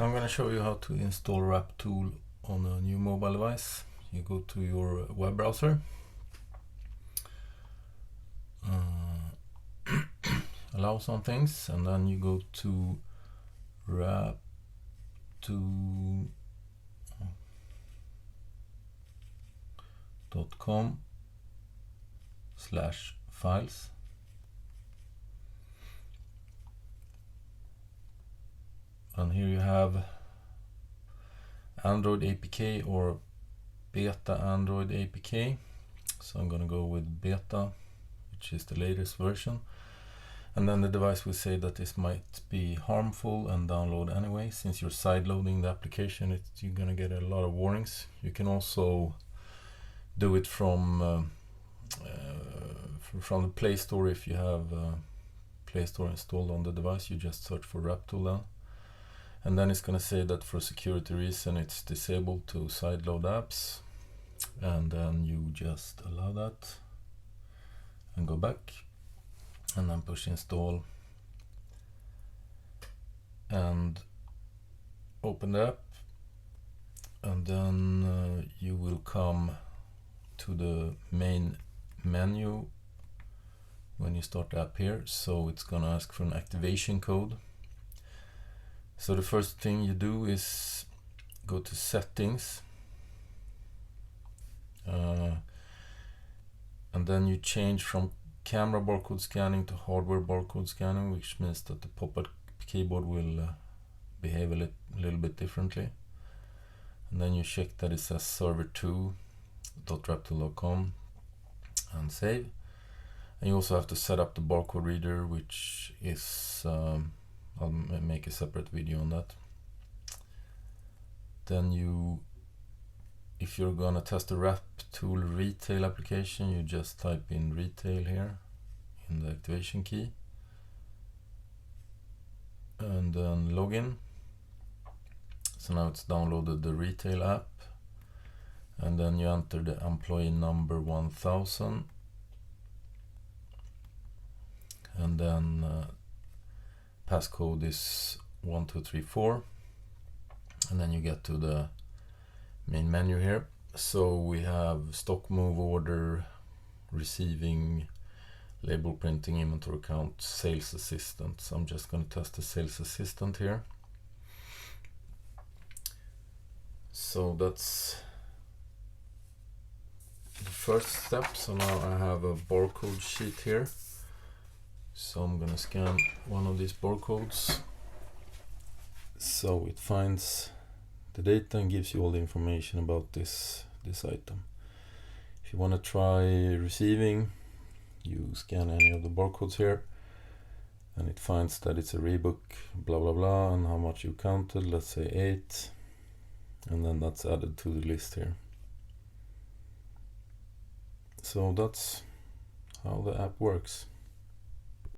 So I'm going to show you how to install Raptool on a new mobile device. You go to your web browser, allow some things, and then you go to raptool.com/files. And here you have Android APK or beta Android APK. So I'm going to go with beta, which is the latest version. And then the device will say that this might be harmful and download anyway. Since you're sideloading the application, you're going to get a lot of warnings. You can also do it from the Play Store. If you have Play Store installed on the device, you just search for Raptool then. And then it's going to say that for security reason it's disabled to sideload apps. And then you just allow that and go back. And then push install and open the app, and then you will come to the main menu when you start the app here. So it's gonna ask for an activation code. So the first thing you do is go to settings, and then you change from camera barcode scanning to hardware barcode scanning, which means that the pop-up keyboard will behave a little bit differently. And then you check that it says server2.raptool.com and save. And you also have to set up the barcode reader, which is I'll make a separate video on that. Then if you're gonna test the Raptool retail application, you just type in retail here in the activation key and then login. So now it's downloaded the retail app, and then you enter the employee number 1000, and then passcode is 1234, and then you get to the main menu here. So we have stock move order, receiving, label printing, inventory count, sales assistant. So I'm just going to test the sales assistant here. So that's the first step. So now I have a barcode sheet here. So I'm going to scan one of these barcodes. So it finds the data and gives you all the information about this item. If you want to try receiving, you scan any of the barcodes here, and it finds that it's a Reebok, blah blah blah, and how much you counted, let's say 8, and then that's added to the list here. So that's how the app works.